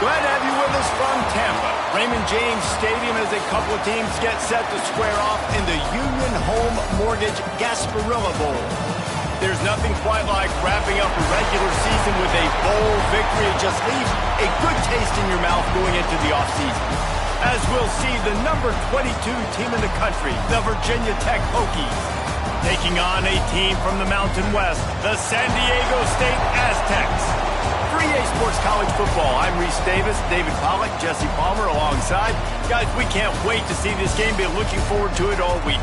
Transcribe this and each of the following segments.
Glad to have you with us from Tampa. Raymond James Stadium as a couple of teams get set to square off in the Union Home Mortgage Gasparilla Bowl. There's nothing quite like wrapping up a regular season with a bowl victory. It just leaves a good taste in your mouth going into the offseason. As we'll see, the number 22 team in the country, the Virginia Tech Hokies, taking on a team from the Mountain West, the San Diego State Aztecs. For EA Sports College Football, I'm Reese Davis, David Pollack, Jesse Palmer alongside. Guys, we can't wait to see this game. Been looking forward to it all week.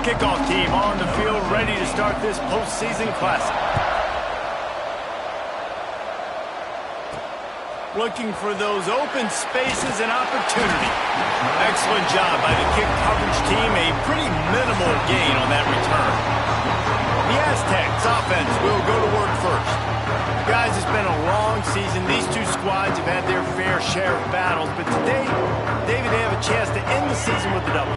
Kickoff team on the field, ready to start this postseason classic. Looking for those open spaces and opportunity. Excellent job by the kick coverage team. A pretty minimal gain on that return. The Aztecs offense will go to work first. Guys, it's been a long season. These two squads have had their fair share of battles, but today, David, they have a chance to end the season with a double.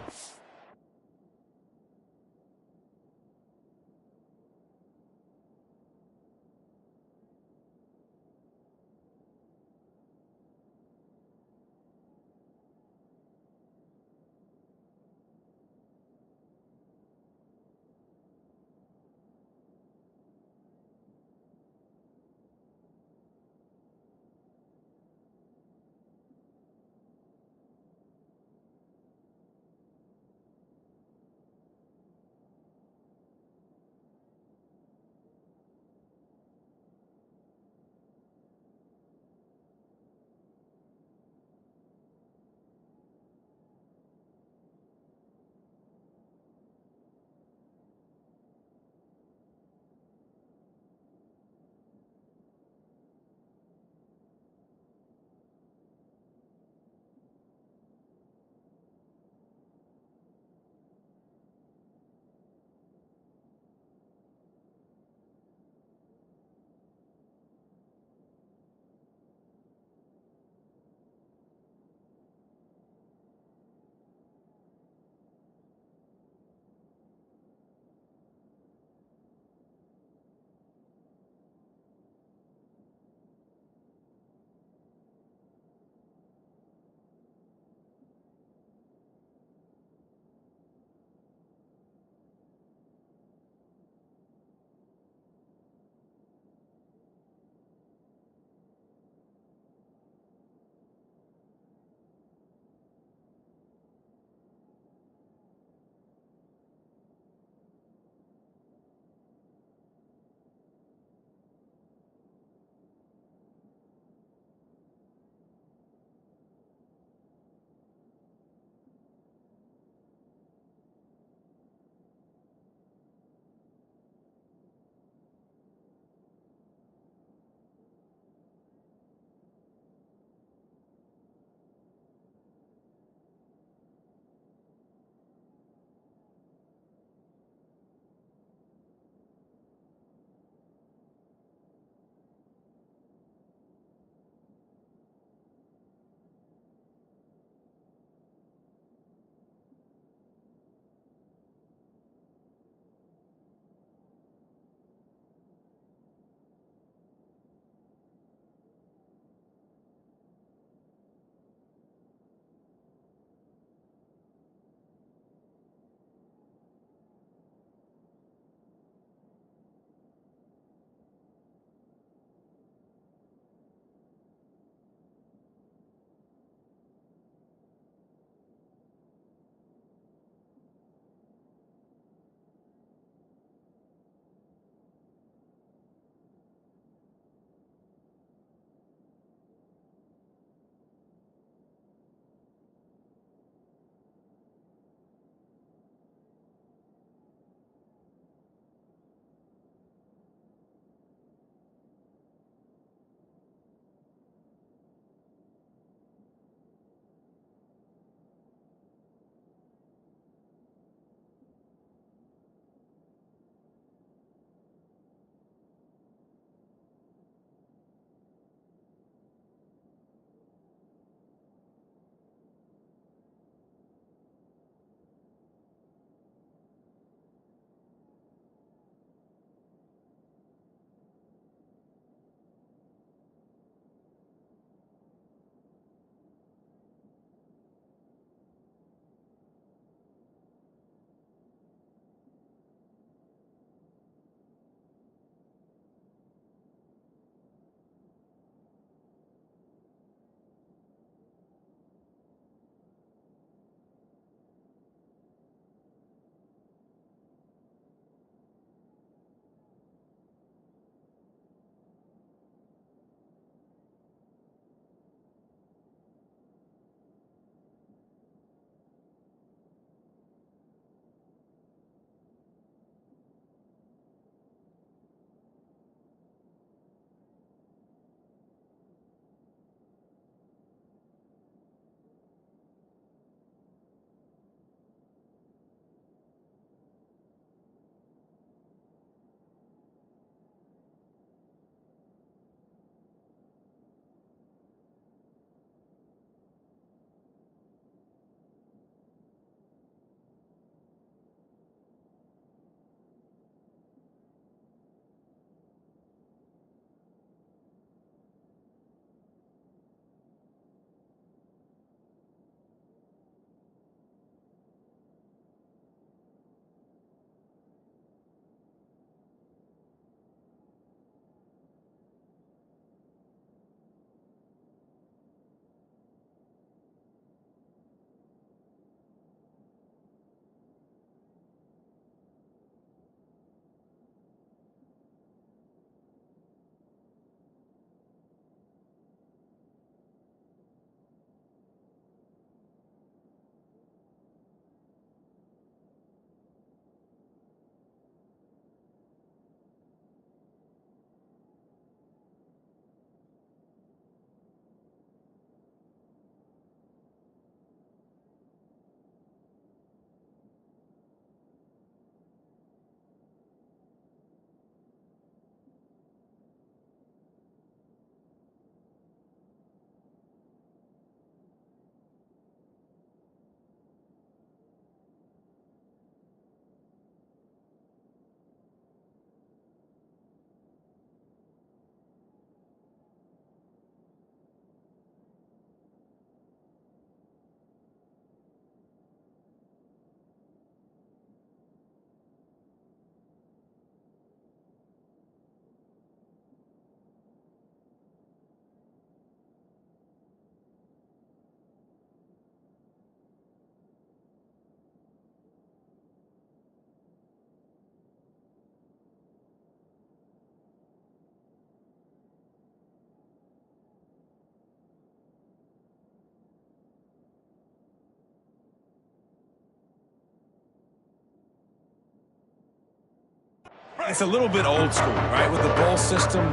It's a little bit old school, right? With the bowl system,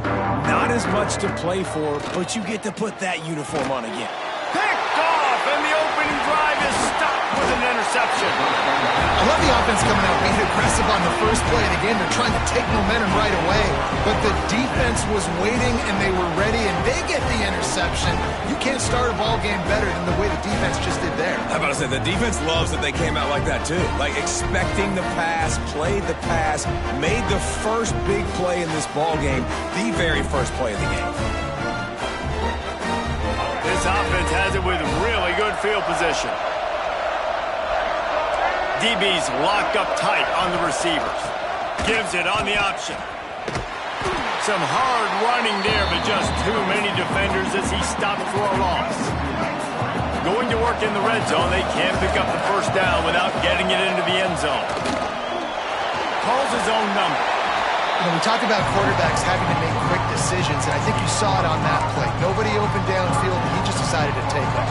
not as much to play for, but you get to put that uniform on again. Picked off, and the opening drive is stopped with an interception. I love the offense coming out being aggressive on the first play of the game. They're trying to take momentum right away, but the defense was waiting, and they were ready, and they get the interception. You can't start a ball game better than the way the defense just did there. How about I say, the defense loves that they came out like that, too. Like, expecting the pass, played the pass, made the first big play in this ball game, the very first play of the game. This offense has it with really good field position. DB's locked up tight on the receivers. Gives it on the option. Some hard running there, but just too many defenders as he stopped for a loss. Going to work in the red zone, they can't pick up the first down without getting it into the end zone. Calls his own number. You know, we talk about quarterbacks having to make quick decisions, and I think you saw it on that play. Nobody opened downfield, and he just decided to take it.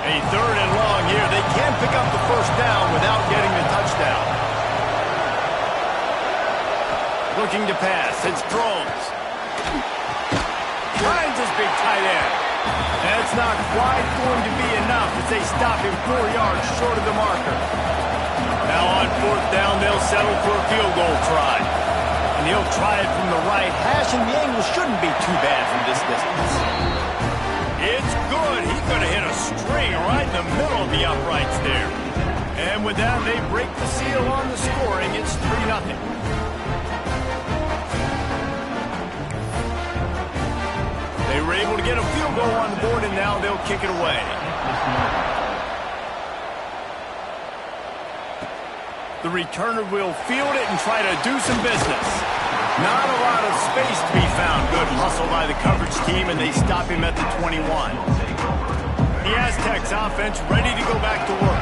A third and long here. They can't pick up the first down without getting the touchdown. Looking to pass. It's throws. Finds his big tight end. That's not quite going to be enough as they stop him 4 yards short of the marker. Now on fourth down, they'll settle for a field goal try. And he'll try it from the right hash, and the angle shouldn't be too bad from this distance. It's good. He could have hit a string right in the middle of the uprights there. And with that, they break the seal on the scoring. It's 3-0. They were able to get a field goal on the board, and now they'll kick it away. The returner will field it and try to do some business. Not a lot of space to be found. Good hustle by the coverage team, and they stop him at the 21. The Aztecs offense ready to go back to work.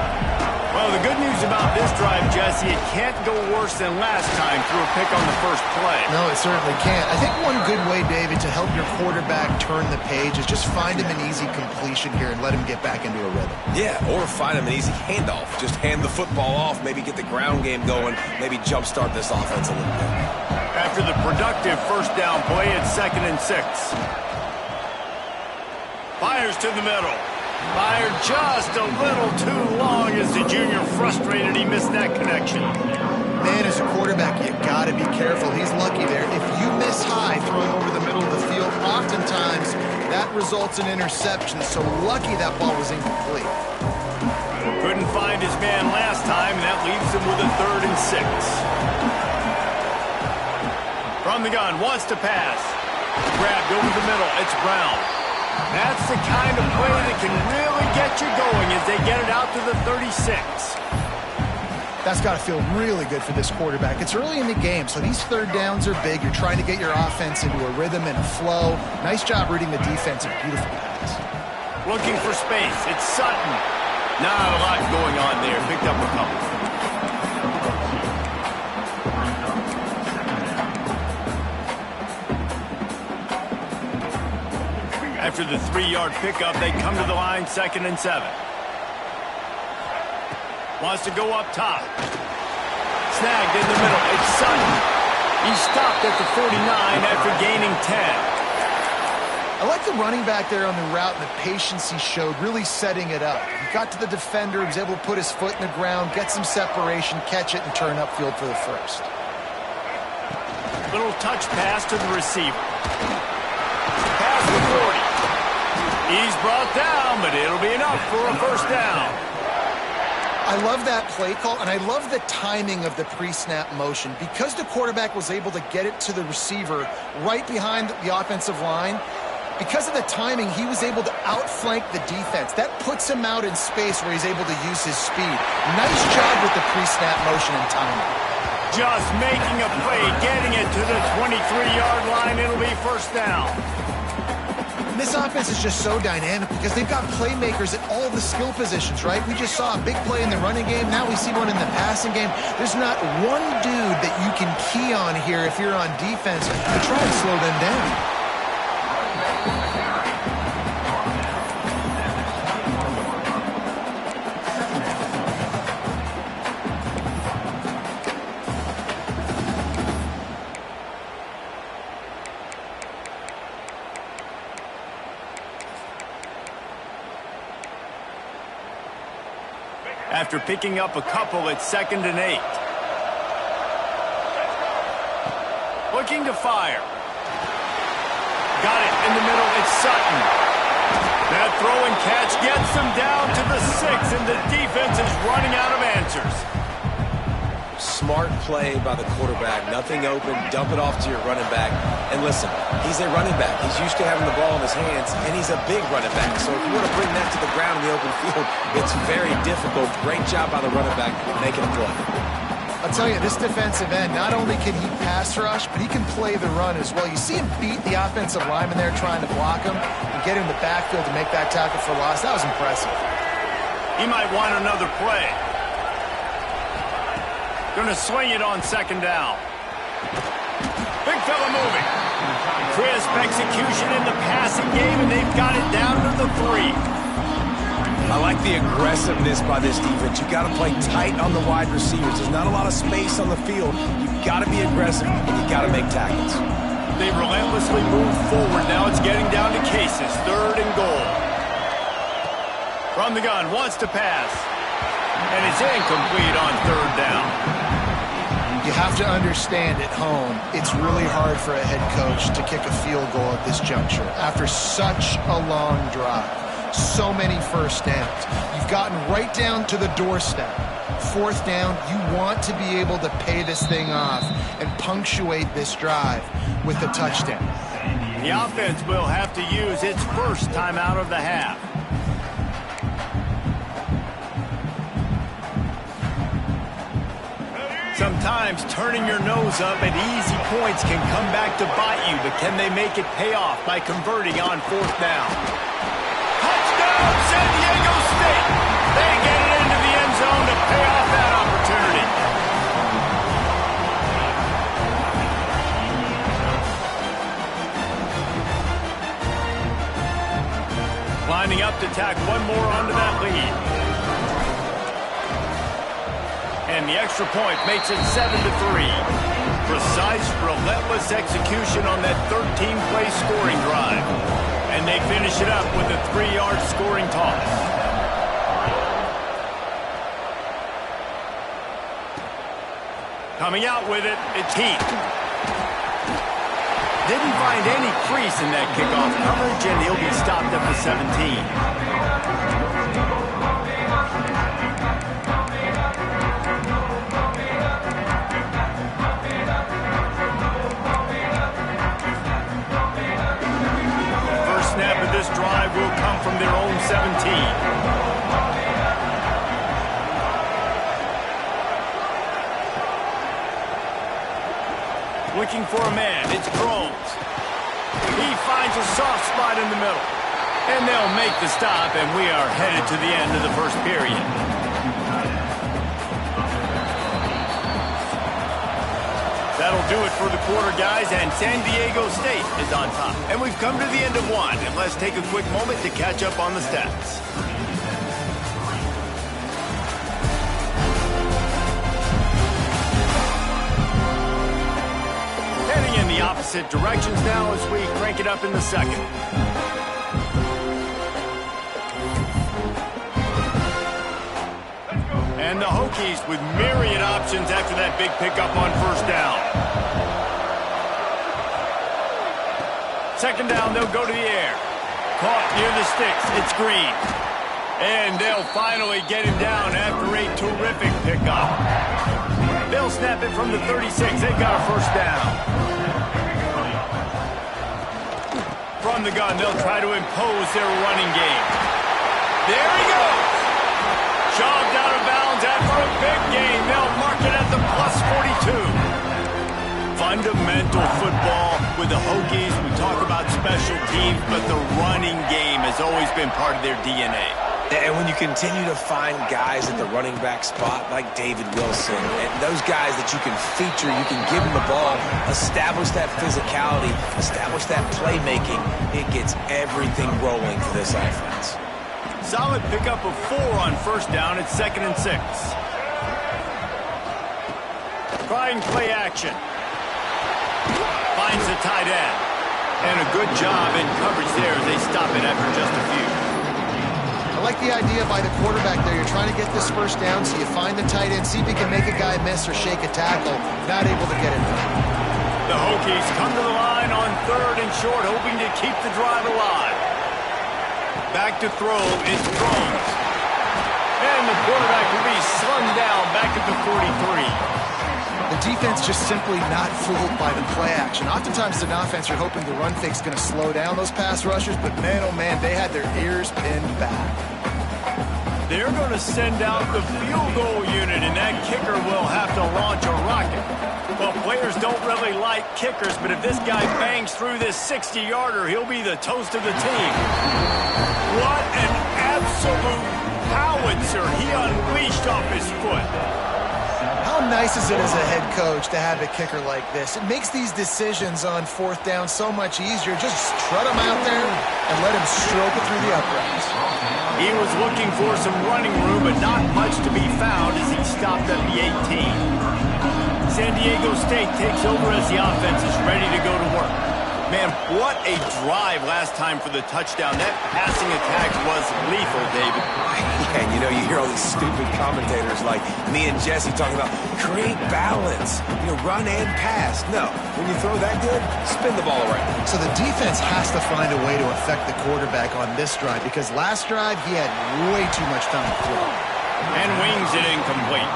Well, the good news about this drive, Jesse, it can't go worse than last time through a pick on the first play. No, it certainly can't. I think one good way, David, to help your quarterback turn the page is just find him an easy completion here and let him get back into a rhythm. Yeah, or find him an easy handoff. Just hand the football off, maybe get the ground game going, maybe jumpstart this offense a little bit. After the productive first down play, it's 2nd and 6. Fires to the middle. Fired just a little too long as the junior frustrated he missed that connection. Man, as a quarterback, you got to be careful. He's lucky there. If you miss high throwing over the middle of the field, oftentimes that results in interception. So lucky that ball was incomplete. Couldn't find his man last time, and that leaves him with a 3rd and 6. From the gun, wants to pass. Grabbed over the middle. It's Brown. That's the kind of play that can really get you going as they get it out to the 36. That's got to feel really good for this quarterback. It's early in the game, so these third downs are big. You're trying to get your offense into a rhythm and a flow. Nice job reading the defense. A beautiful pass. Looking for space. It's Sutton. Not a lot going on there. Picked up a couple. After the 3-yard pickup, they come to the line, 2nd and 7. Wants to go up top. Snagged in the middle. It's Sutton. He stopped at the 49 after gaining 10. I like the running back there on the route and the patience he showed, really setting it up. He got to the defender, was able to put his foot in the ground, get some separation, catch it, and turn upfield for the first. Little touch pass to the receiver. Pass to 40. He's brought down, but it'll be enough for a first down. I love that play call, and I love the timing of the pre-snap motion. Because the quarterback was able to get it to the receiver right behind the offensive line, because of the timing, he was able to outflank the defense. That puts him out in space where he's able to use his speed. Nice job with the pre-snap motion and timing. Just making a play, getting it to the 23-yard line. It'll be first down. This offense is just so dynamic because they've got playmakers at all the skill positions, right? We just saw a big play in the running game. Now we see one in the passing game. There's not one dude that you can key on here if you're on defense to try and slow them down. after picking up a couple at 2nd and 8. Looking to fire. Got it in the middle. It's Sutton. That throw and catch gets them down to the 6, and the defense is running out of answers. Smart play by the quarterback. Nothing open. Dump it off to your running back. And listen, he's a running back. He's used to having the ball in his hands, and he's a big running back. So if you want to bring that to the ground in the open field, it's very difficult. Great job by the running back making a play. I'll tell you, this defensive end, not only can he pass rush, but he can play the run as well. You see him beat the offensive lineman there trying to block him and get him in the backfield to make that tackle for loss. That was impressive. He might want another play. Going to swing it on 2nd down. Big fella moving. Crisp execution in the passing game, and they've got it down to the 3. I like the aggressiveness by this defense. You've got to play tight on the wide receivers. There's not a lot of space on the field. You've got to be aggressive, and you've got to make tackles. They relentlessly move forward. Now it's getting down to cases. 3rd and goal. From the gun, wants to pass. And it's incomplete on 3rd down. You have to understand at home, it's really hard for a head coach to kick a field goal at this juncture after such a long drive. So many first downs. You've gotten right down to the doorstep. 4th down, you want to be able to pay this thing off and punctuate this drive with a touchdown. The offense will have to use its first timeout of the half. Sometimes turning your nose up at easy points can come back to bite you, but can they make it pay off by converting on 4th down? Touchdown, San Diego State! They get it into the end zone to pay off that opportunity. Lining up to tack one more onto that lead. And the extra point makes it 7-3. Precise, relentless execution on that 13-play scoring drive. And they finish it up with a 3-yard scoring toss. Coming out with it, it's Heath. Didn't find any crease in that kickoff coverage, and he'll be stopped at the 17. This drive will come from their own 17. Looking for a man, it's Groves. He finds a soft spot in the middle. And they'll make the stop, and we are headed to the end of the first period. That'll do it for the quarter, guys, and San Diego State is on top. And we've come to the end of one, and let's take a quick moment to catch up on the stats. Heading in the opposite directions now as we crank it up in the second. And the Hokies with myriad options after that big pickup on 1st down. 2nd down, they'll go to the air. Caught near the sticks. It's Green. And they'll finally get him down after a terrific pickup. They'll snap it from the 36. They've got a 1st down. From the gun, they'll try to impose their running game. There he goes. Jogged out of bounds after a big gain. They'll mark it at the +42. Fundamental football with the Hokies. We talk about special teams, but the running game has always been part of their DNA. And when you continue to find guys at the running back spot like David Wilson, and those guys that you can feature, you can give them the ball, establish that physicality, establish that playmaking, it gets everything rolling for this offense. Solid pickup of 4 on 1st down. It's 2nd and 6. Trying play action. Finds the tight end. And a good job in coverage there as they stop it after just a few. I like the idea by the quarterback there. You're trying to get this first down, so you find the tight end, see if he can make a guy miss or shake a tackle. Not able to get it done. The Hokies come to the line on 3rd and short, hoping to keep the drive alive. Back to throw is Jones. And the quarterback will be slung down back at the 43. The defense just simply not fooled by the play action. Oftentimes, an offense, you're hoping the run fake's going to slow down those pass rushers, but man, oh man, they had their ears pinned back. They're going to send out the field goal unit, and that kicker will have to launch a rocket. Well, players don't really like kickers, but if this guy bangs through this 60-yarder, he'll be the toast of the team. What an absolute howitzer he unleashed off his foot. How nice is it as a head coach to have a kicker like this? It makes these decisions on 4th down so much easier. Just trot him out there and let him stroke it through the uprights. He was looking for some running room, but not much to be found as he stopped at the 18. San Diego State takes over as the offense is ready to go to work. Man, what a drive last time for the touchdown. That passing attack was lethal, David. Yeah, and you know, you hear all these stupid commentators like me and Jesse talking about create balance, run and pass. No, when you throw that good, spin the ball around. So the defense has to find a way to affect the quarterback on this drive because last drive he had way too much time to throw. And wings it incomplete.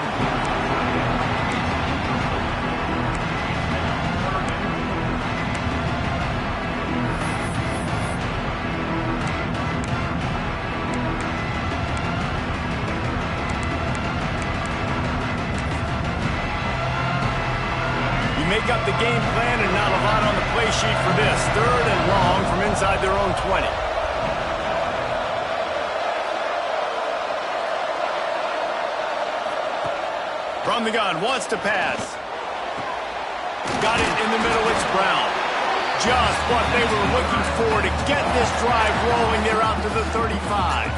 Make up the game plan and not a lot on the play sheet for this. 3rd and long from inside their own 20. From the gun, wants to pass. Got it in the middle, it's Brown. Just what they were looking for to get this drive rolling. They're out to the 35.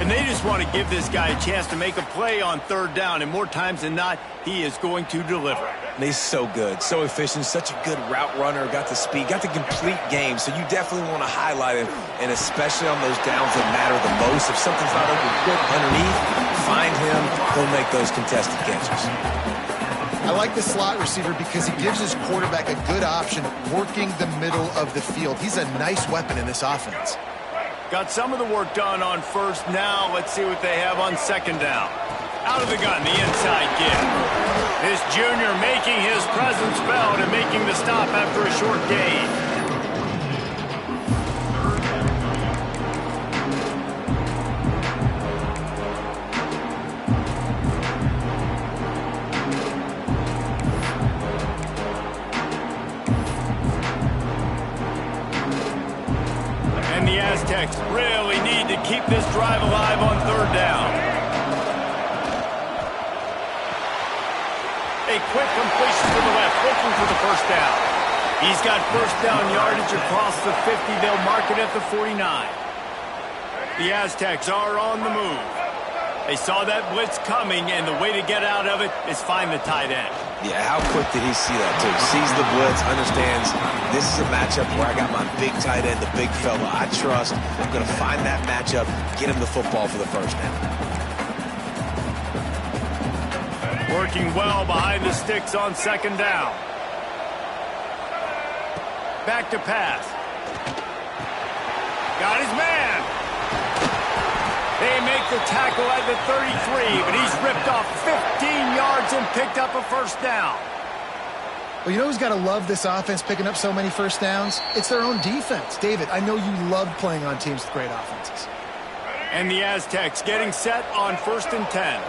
And they just want to give this guy a chance to make a play on 3rd down, and more times than not, he is going to deliver. And he's so good, so efficient, such a good route runner, got the speed, got the complete game, so you definitely want to highlight him, and especially on those downs that matter the most. If something's not open quick underneath, find him, he'll make those contested catches. I like the slot receiver because he gives his quarterback a good option working the middle of the field. He's a nice weapon in this offense. Got some of the work done on 1st. Now let's see what they have on 2nd down. Out of the gun, the inside kid. This junior making his presence felt and making the stop after a short gain. And the Aztecs really need to keep this drive alive on 3rd down. A quick completion to the left, looking for the 1st down. He's got 1st down yardage across the 50. They'll mark it at the 49. The Aztecs are on the move. They saw that blitz coming, and the way to get out of it is find the tight end. Yeah, how quick did he see that, too? Sees the blitz, understands this is a matchup where I got my big tight end, the big fella I trust. I'm going to find that matchup, get him the football for the 1st down. Working well behind the sticks on 2nd down. Back to pass. Got his man. They make the tackle at the 33, but he's ripped off 15 yards and picked up a 1st down. Well, you know who's got to love this offense picking up so many 1st downs? It's their own defense. David, I know you love playing on teams with great offenses. And the Aztecs getting set on 1st and 10.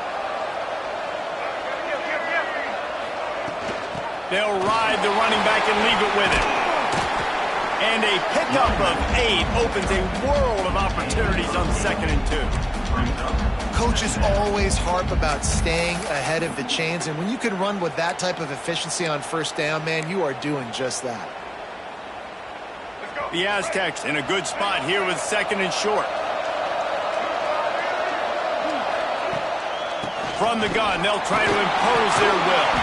They'll ride the running back and leave it with him. And a pickup of 8 opens a world of opportunities on 2nd and 2. Coaches always harp about staying ahead of the chains, and when you can run with that type of efficiency on 1st down, man, you are doing just that. The Aztecs in a good spot here with 2nd and short. From the gun, they'll try to impose their will.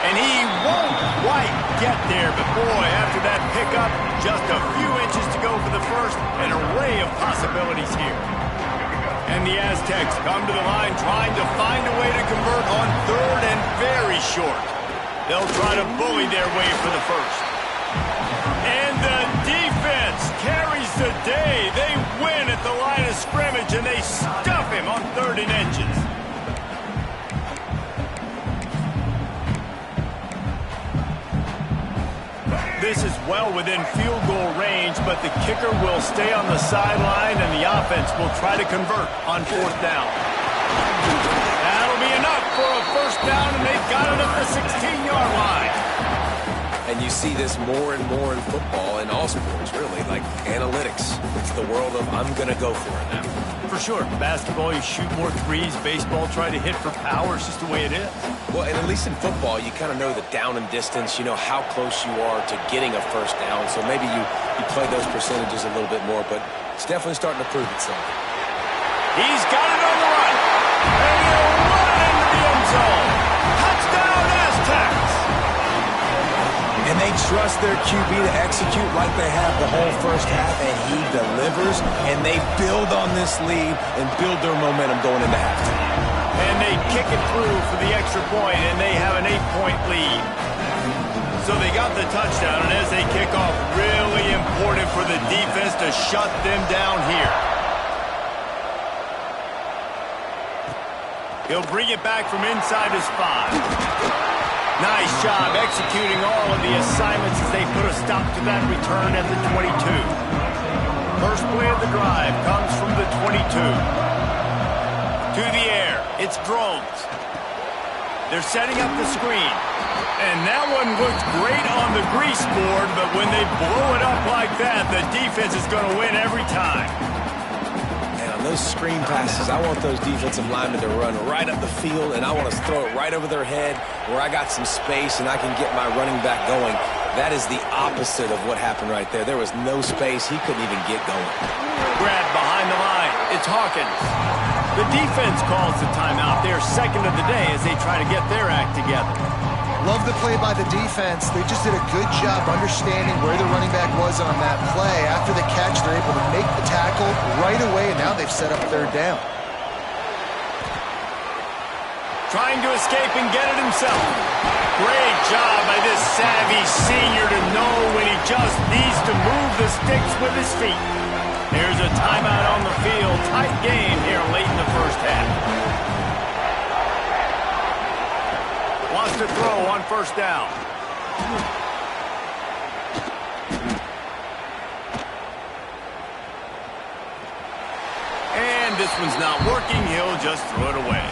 And he won't quite get there, but boy, after that pickup, just a few inches to go for the 1st, and a ray plenty of possibilities here. And the Aztecs come to the line trying to find a way to convert on third and very short. They'll try to bully their way for the first. And the defense carries the day. They win at the line of scrimmage, and they stuff him on 3rd and inches. This is well within field goal range, but the kicker will stay on the sideline, and the offense will try to convert on 4th down. That'll be enough for a first down, and they've got it at the 16-yard line. And you see this more and more in football, in all sports, really, like analytics. It's the world of I'm going to go for it now. For sure. Basketball, you shoot more threes. Baseball, try to hit for power. It's just the way it is. Well, and at least in football, you kind of know the down and distance. You know how close you are to getting a first down. So maybe you play those percentages a little bit more, but it's definitely starting to prove itself. He's got it on the run. And he'll run into the end zone. Touchdown, Aztecs. And they trust their QB to execute like they have the whole first half, and he delivers, and they build on this lead and build their momentum going into halftime. And they kick it through for the extra point, and they have an 8-point lead. So they got the touchdown, and as they kick off, really important for the defense to shut them down here. He'll bring it back from inside his 5. Nice job executing all of the assignments as they put a stop to that return at the 22. First play of the drive comes from the 22. To the air, it's drones. They're setting up the screen. And that one looks great on the grease board, but when they blow it up like that, the defense is going to win every time. Those screen passes, I want those defensive linemen to run right up the field, and I want to throw it right over their head where I got some space and I can get my running back going. That is the opposite of what happened right there. There was no space. He couldn't even get going. Grab behind the line. It's Hawkins. The defense calls the timeout. They're second of the day as they try to get their act together. Love the play by the defense. They just did a good job understanding where the running back was on that play. After the catch, they're able to make the tackle right away, and now they've set up 3rd down. Trying to escape and get it himself. Great job by this savvy senior to know when he just needs to move the sticks with his feet. There's a timeout on the field. Tight game here late in the first half. Wants to throw on 1st down. And this one's not working. He'll just throw it away.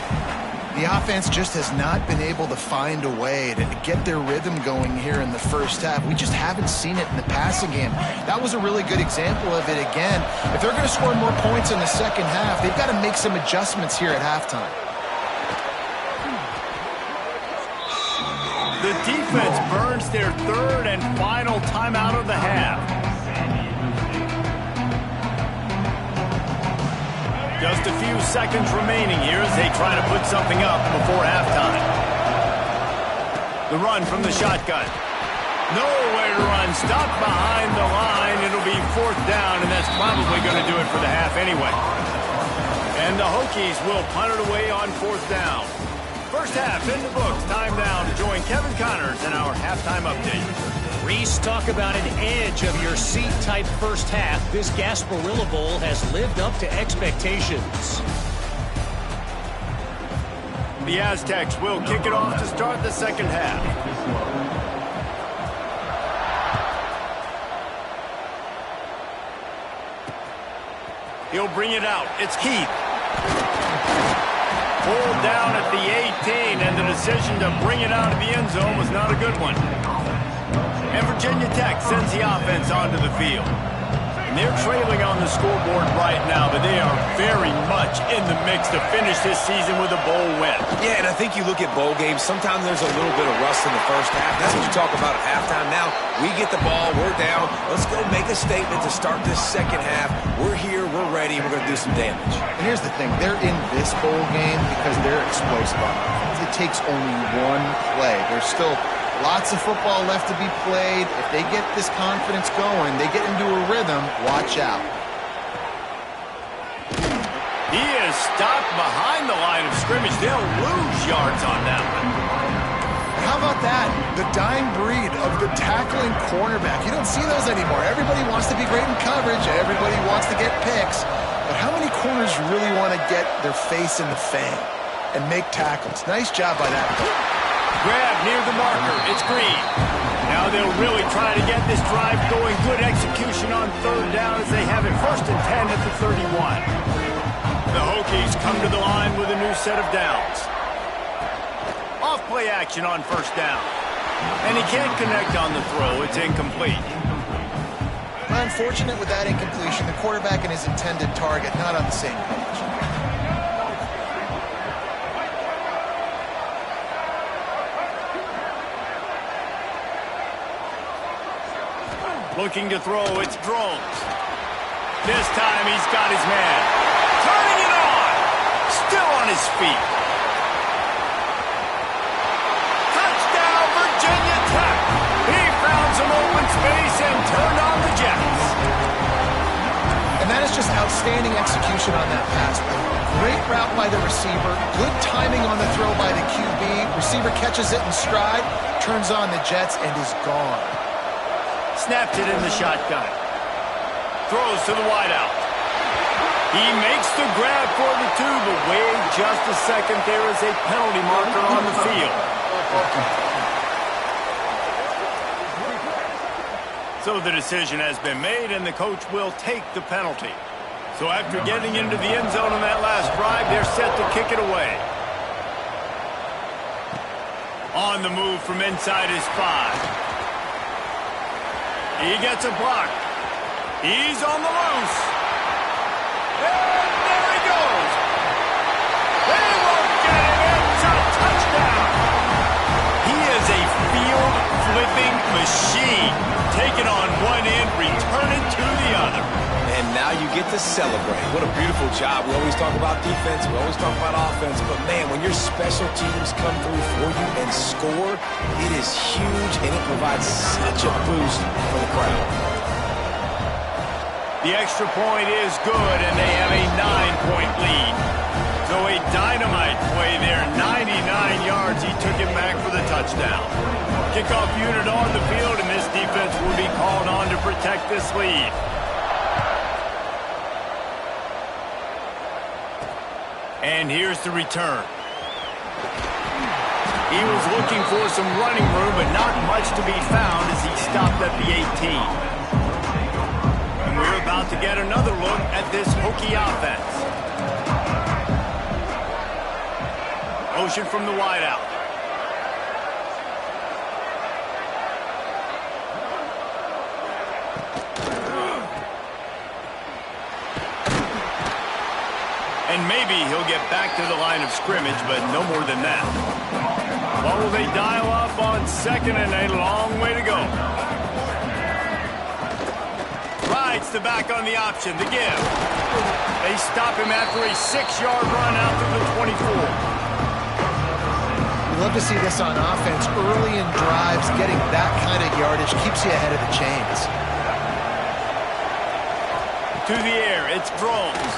The offense just has not been able to find a way to get their rhythm going here in the first half. We just haven't seen it in the passing game. That was a really good example of it again. If they're going to score more points in the second half, they've got to make some adjustments here at halftime. The defense burns their 3rd and final timeout of the half. Just a few seconds remaining here as they try to put something up before halftime. The run from the shotgun. Nowhere to run. Stopped behind the line. It'll be 4th down, and that's probably going to do it for the half anyway. And the Hokies will punt it away on 4th down. First half in the books. Time now to join Kevin Connors in our halftime update. Reese, talk about an edge of your seat type first half. This Gasparilla Bowl has lived up to expectations. The Aztecs will kick it off to start the second half. He'll bring it out. It's Keith. Pulled down at the 18, and the decision to bring it out of the end zone was not a good one. And Virginia Tech sends the offense onto the field. And they're trailing on the scoreboard right now, but they are very much in the mix to finish this season with a bowl win. Yeah, and I think you look at bowl games, sometimes there's a little bit of rust in the first half. That's what you talk about at halftime. Now, we get the ball, we're down. Let's go make a statement to start this second half. We're here, we're ready, and we're going to do some damage. And here's the thing. They're in this bowl game because they're explosive on offense. It takes only one play. There's still lots of football left to be played. If they get this confidence going, they get into a rhythm, watch out. He is stopped behind the line of scrimmage. They'll lose yards on that one. How about that? The dying breed of the tackling cornerback. You don't see those anymore. Everybody wants to be great in coverage. Everybody wants to get picks. But how many corners really want to get their face in the fan and make tackles? Nice job by that. Grab near the marker. It's Green. Now they'll really try to get this drive going. Good execution on third down as they have it 1st and 10 at the 31. The Hokies come to the line with a new set of downs. Off play action on 1st down. And he can't connect on the throw. It's incomplete. Unfortunate with that incompletion. The quarterback and his intended target not on the same page. Looking to throw, it's Drones. This time he's got his man. Turning it on. Still on his feet. Touchdown, Virginia Tech. He found some open space and turned on the Jets. And that is just outstanding execution on that pass play. Great route by the receiver. Good timing on the throw by the QB. Receiver catches it in stride, turns on the Jets, and is gone. Snapped it in the shotgun. Throws to the wideout. He makes the grab for the 2, but wait just a second. There is a penalty marker on the field. So the decision has been made, and the coach will take the penalty. So after getting into the end zone on that last drive, they're set to kick it away. On the move from inside his 5. He gets a block. He's on the loose. And there he goes. They won't get him. It's a touchdown. He is a field-flipping machine. Take it on one end, return it to the other. And now you get to celebrate. What a beautiful job. We always talk about defense. We always talk about offense. But, man, when your special teams come through for you and score, it is huge, and it provides such a boost for the crowd. The extra point is good, and they have a 9-point lead. So a dynamite play there, 99 yards. He took it back for the touchdown. Kickoff unit on the field, and this defense will be called on to protect this lead. And here's the return. He was looking for some running room, but not much to be found as he stopped at the 18. And we're about to get another look at this Hokie offense. Motion from the wideout. And maybe he'll get back to the line of scrimmage, but no more than that. What will they dial up on 2nd and a long way to go? Rides the back on the option, the give. They stop him after a 6-yard run out to the 24. We love to see this on offense. Early in drives, getting that kind of yardage keeps you ahead of the chains. To the air, it's Drones.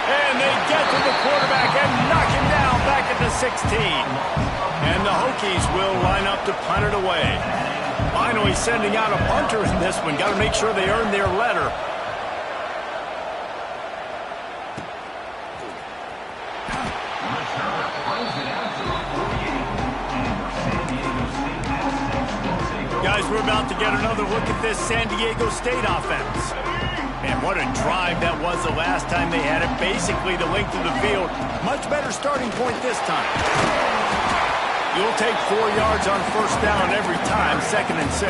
And they get to the quarterback and knock him down back at the 16. And the Hokies will line up to punt it away. Finally sending out a punter in this one. Got to make sure they earn their letter. Guys, we're about to get another look at this San Diego State offense. Man, what a drive that was the last time they had it. Basically the length of the field. Much better starting point this time. You'll take 4 yards on 1st down every time, 2nd and 6.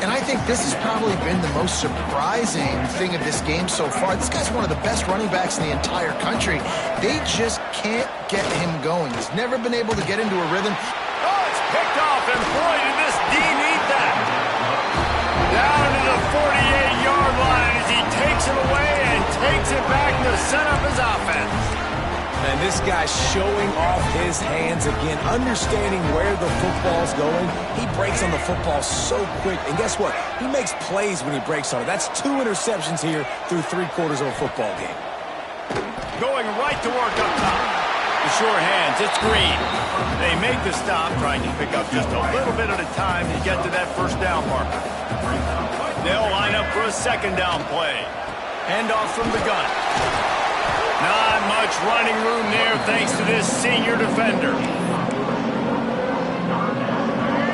And I think this has probably been the most surprising thing of this game so far. This guy's one of the best running backs in the entire country. They just can't get him going. He's never been able to get into a rhythm. Oh, it's picked off, and boy, did this D need that. Down to the 48-yard line as he takes it away and takes it back to set up his offense. And this guy's showing off his hands again, understanding where the football's going. He breaks on the football so quick. And guess what? He makes plays when he breaks on it. That's 2 interceptions here through 3/4 of a football game. Going right to work up top. The sure hands, it's Green. They make the stop, trying to pick up just a little bit at a time to get to that first down marker. They'll line up for a second down play. Handoff from the gun. Not much running room there thanks to this senior defender.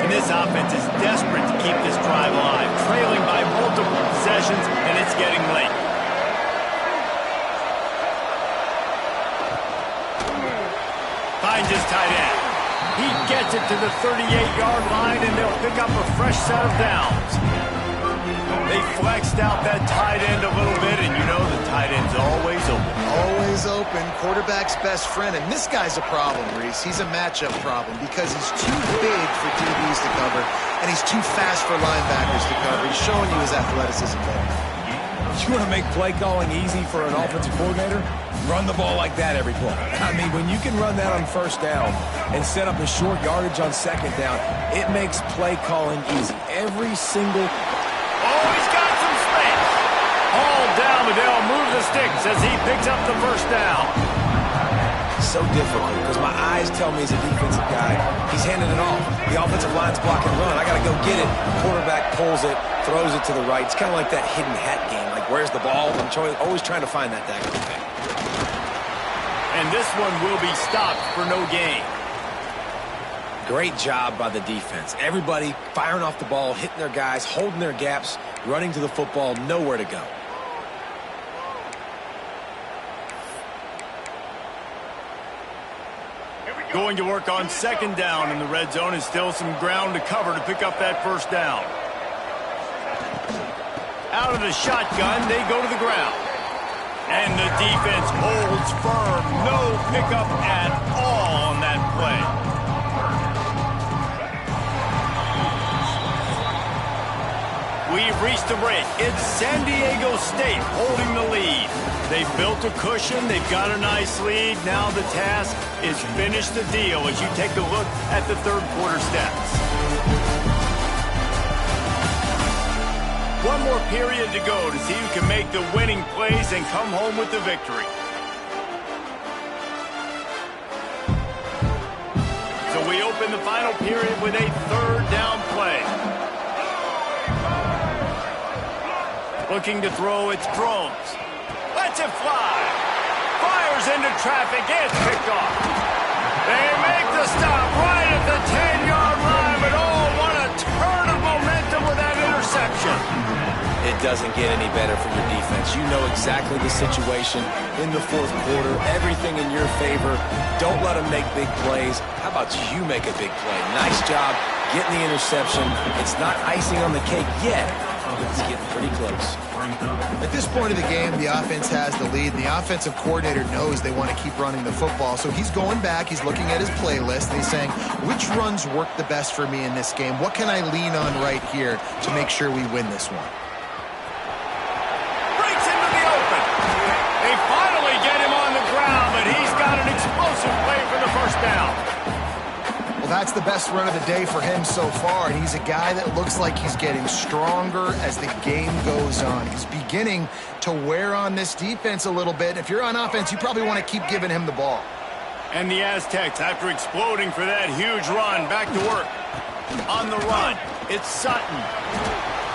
And this offense is desperate to keep this drive alive, trailing by multiple possessions, and it's getting late. Finds his tight end. He gets it to the 38-yard line, and they'll pick up a fresh set of downs. They flexed out that tight end a little bit, and you know the tight end's always open. Always open. Quarterback's best friend. And this guy's a problem, Reese. He's a matchup problem because he's too big for DBs to cover, and he's too fast for linebackers to cover. He's showing you his athleticism there. You want to make play calling easy for an offensive coordinator? Run the ball like that every play. I mean, when you can run that on first down and set up a short yardage on second down, it makes play calling easy. Every single... Oh, he's got some space. All down, but they'll move the sticks as he picks up the first down. So difficult because my eyes tell me he's a defensive guy. He's handing it off. The offensive line's blocking run. I got to go get it. Quarterback pulls it, throws it to the right. It's kind of like that hidden hat game. Like, where's the ball? I'm always trying to find that daggone thing. And this one will be stopped for no gain. Great job by the defense. Everybody firing off the ball, hitting their guys, holding their gaps, running to the football, nowhere to go. Going to work on second down in the red zone, and still some ground to cover to pick up that first down. Out of the shotgun, they go to the ground. And the defense holds firm. No pickup at all on that play. We've reached the break. It's San Diego State holding the lead. They've built a cushion. They've got a nice lead. Now the task is finish the deal as you take a look at the third quarter stats. One more period to go to see who can make the winning plays and come home with the victory. So we open the final period with a third down play. Looking to throw, it's Drones. Lets it fly. Fires into traffic. It's picked off. They make the stop right at the 10-yard line, but oh, what a turn of momentum with that interception. It doesn't get any better for your defense. You know exactly the situation in the fourth quarter. Everything in your favor. Don't let them make big plays. How about you make a big play? Nice job getting the interception. It's not icing on the cake yet. It's getting pretty close. At this point of the game, the offense has the lead, and the offensive coordinator knows they want to keep running the football. So he's going back, he's looking at his playlist, and he's saying, which runs work the best for me in this game? What can I lean on right here to make sure we win this one? Breaks into the open. They finally get him on the ground, but he's got an explosive play for the first down. Well, that's the best run of the day for him so far, and he's a guy that looks like he's getting stronger as the game goes on. He's beginning to wear on this defense a little bit. If you're on offense, you probably want to keep giving him the ball. And the Aztecs, after exploding for that huge run, back to work. On the run, it's Sutton.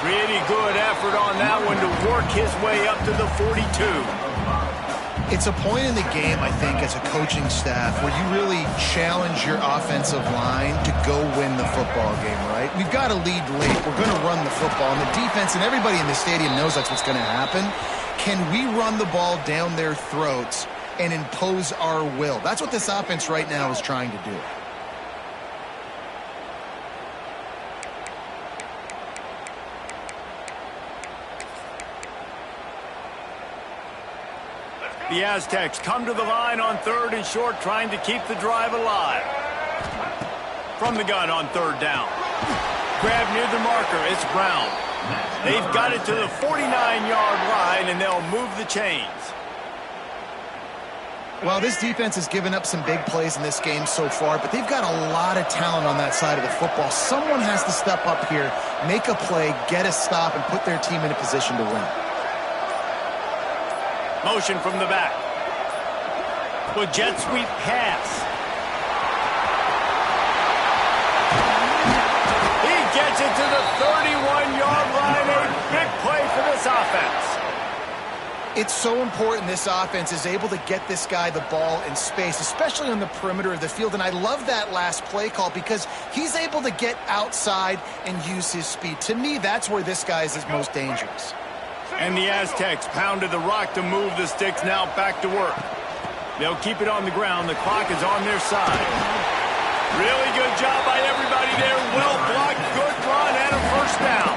Pretty good effort on that one to work his way up to the 42. It's a point in the game, I think, as a coaching staff where you really challenge your offensive line to go win the football game, right? We've got to lead late. We're going to run the football. And the defense and everybody in the stadium knows that's what's going to happen. Can we run the ball down their throats and impose our will? That's what this offense right now is trying to do. The Aztecs come to the line on third and short, trying to keep the drive alive. From the gun on third down. Grab near the marker, it's Brown. They've got it to the 49-yard line, and they'll move the chains. Well, this defense has given up some big plays in this game so far, but they've got a lot of talent on that side of the football. Someone has to step up here, make a play, get a stop, and put their team in a position to win. Motion from the back. With jet sweep pass. He gets it to the 31-yard line. A big play for this offense. It's so important this offense is able to get this guy the ball in space, especially on the perimeter of the field. And I love that last play call because he's able to get outside and use his speed. To me, that's where this guy is most dangerous. And the Aztecs pounded the rock to move the sticks. Now back to work. They'll keep it on the ground. The clock is on their side. Really good job by everybody there. Well blocked, good run, and a first down.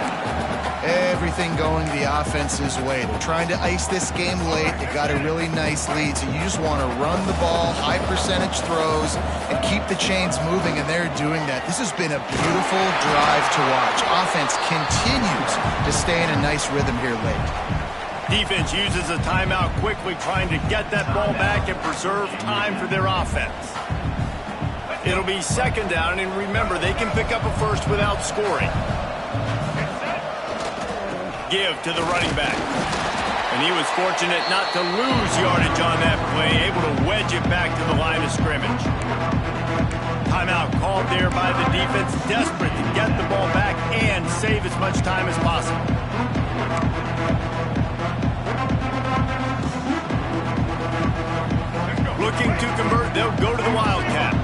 Everything going the offense's way. They're trying to ice this game late. They got a really nice lead, so you just want to run the ball, high percentage throws, and keep the chains moving, and they're doing that. This has been a beautiful drive to watch. Offense continues to stay in a nice rhythm here late. Defense uses a timeout quickly, trying to get that ball back and preserve time for their offense. It'll be second down, and remember, they can pick up a first without scoring. Give to the running back. And he was fortunate not to lose yardage on that play, able to wedge it back to the line of scrimmage. Timeout called there by the defense, desperate to get the ball back and save as much time as possible. Looking to convert, they'll go to the Wildcat.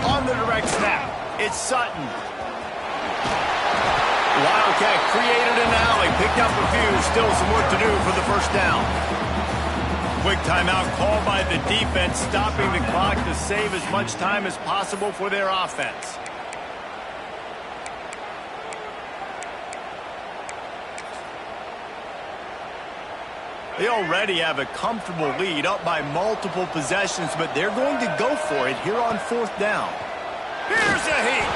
On the direct snap, it's Sutton. Wildcat created an alley, picked up a few, still some work to do for the first down. Quick timeout called by the defense, stopping the clock to save as much time as possible for their offense. They already have a comfortable lead, up by multiple possessions, but they're going to go for it here on fourth down. Here's a heat.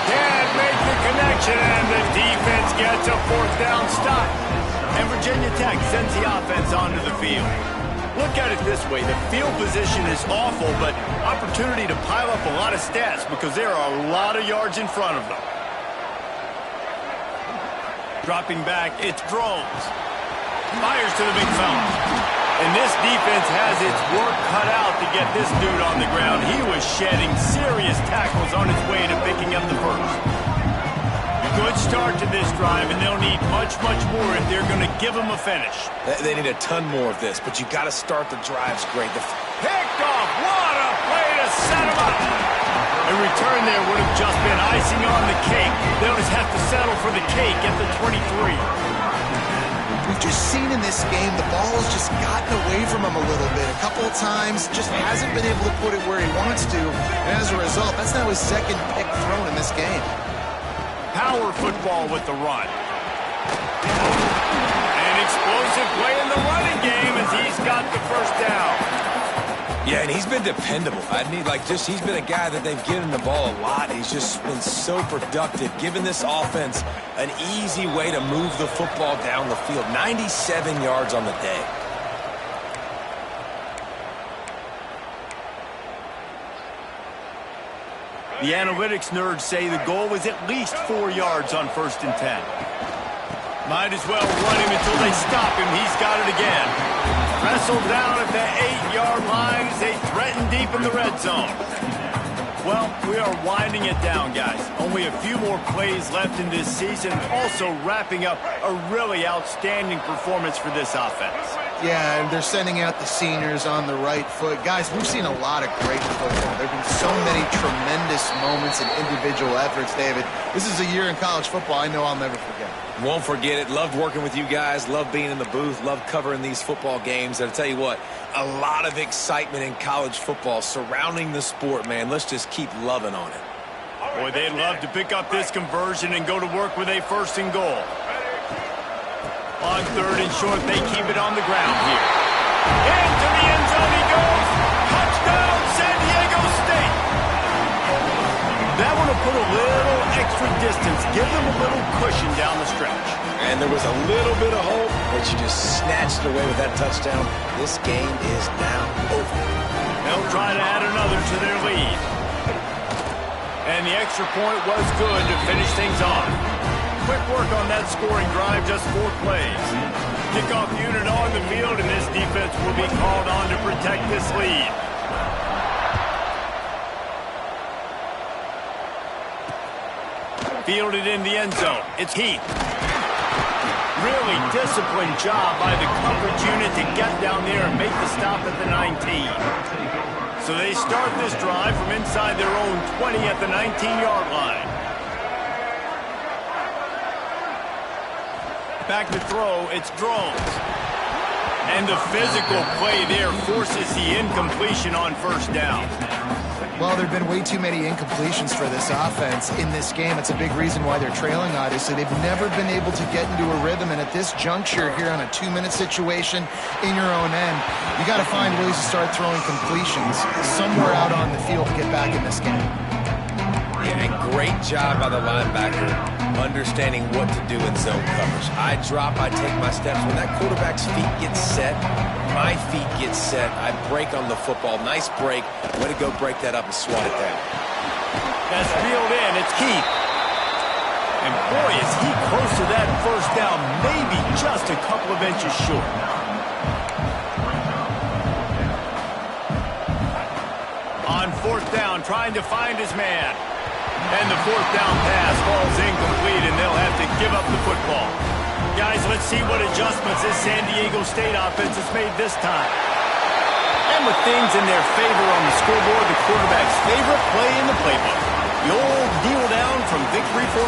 Can't make the connection, and the defense gets a fourth down stop. And Virginia Tech sends the offense onto the field. Look at it this way. The field position is awful, but opportunity to pile up a lot of stats because there are a lot of yards in front of them. Dropping back, it's Drones. Fires to the big fella. And this defense has its work cut out to get this dude on the ground. He was shedding serious tackles on his way to picking up the first. Good start to this drive, and they'll need much, much more if they're going to give him a finish. They need a ton more of this, but you got to start the drives great. Picked off. What a play to set him up. A return there would have just been icing on the cake. They'll just have to settle for the cake at the 23. We've just seen in this game the ball has just gotten away from him a little bit. A couple of times, just hasn't been able to put it where he wants to. And as a result, that's now his second pick thrown in this game. Power football with the run. An explosive play in the running game as he's got the first down. Yeah, and he's been dependable. He's been a guy that they've given the ball a lot. He's just been so productive, giving this offense an easy way to move the football down the field. 97 yards on the day. The analytics nerds say the goal was at least 4 yards on 1st and 10. Might as well run him until they stop him. He's got it again. Wrestled down at the 8-yard line as they threaten deep in the red zone. Well, we are winding it down, guys. Only a few more plays left in this season. Also wrapping up a really outstanding performance for this offense. Yeah, and they're sending out the seniors on the right foot. Guys, we've seen a lot of great football. There have been so many tremendous moments and individual efforts, David. This is a year in college football I know I'll never forget. Won't forget it. Loved working with you guys. Loved being in the booth. Loved covering these football games. And I'll tell you what, a lot of excitement in college football surrounding the sport, man. Let's just keep loving on it. Boy, they'd love to pick up this conversion and go to work with a 1st and goal. On 3rd and short, they keep it on the ground here. Into the end zone he goes. Touchdown, San Diego State. That would have put a little extra extra distance, give them a little cushion down the stretch. And there was a little bit of hope, but you just snatched it away with that touchdown. This game is now over. They'll try to add another to their lead. And the extra point was good to finish things off. Quick work on that scoring drive, just 4 plays. Kickoff unit on the field, and this defense will be called on to protect this lead. Fielded in the end zone. It's Heath. Really disciplined job by the coverage unit to get down there and make the stop at the 19. So they start this drive from inside their own 20 at the 19-yard line. Back to throw, it's Drones. And the physical play there forces the incompletion on first down. Well, there have been way too many incompletions for this offense in this game. It's a big reason why they're trailing, obviously. They've never been able to get into a rhythm, and at this juncture here on a 2-minute situation in your own end, you got to find ways to start throwing completions somewhere out on the field to get back in this game. Yeah, and great job by the linebacker understanding what to do in zone coverage. I drop, I take my steps. When that quarterback's feet get set, my feet get set, I break on the football. Nice break. Way to go break that up and swat it down. That's reeled in. It's Keith. And boy, is he close to that first down, maybe just a couple of inches short. On 4th down, trying to find his man. And the 4th down pass falls incomplete, and they'll have to give up the football. Guys, let's see what adjustments this San Diego State offense has made this time. And with things in their favor on the scoreboard, the quarterback's favorite play in the playbook. The old kneel down from victory formation.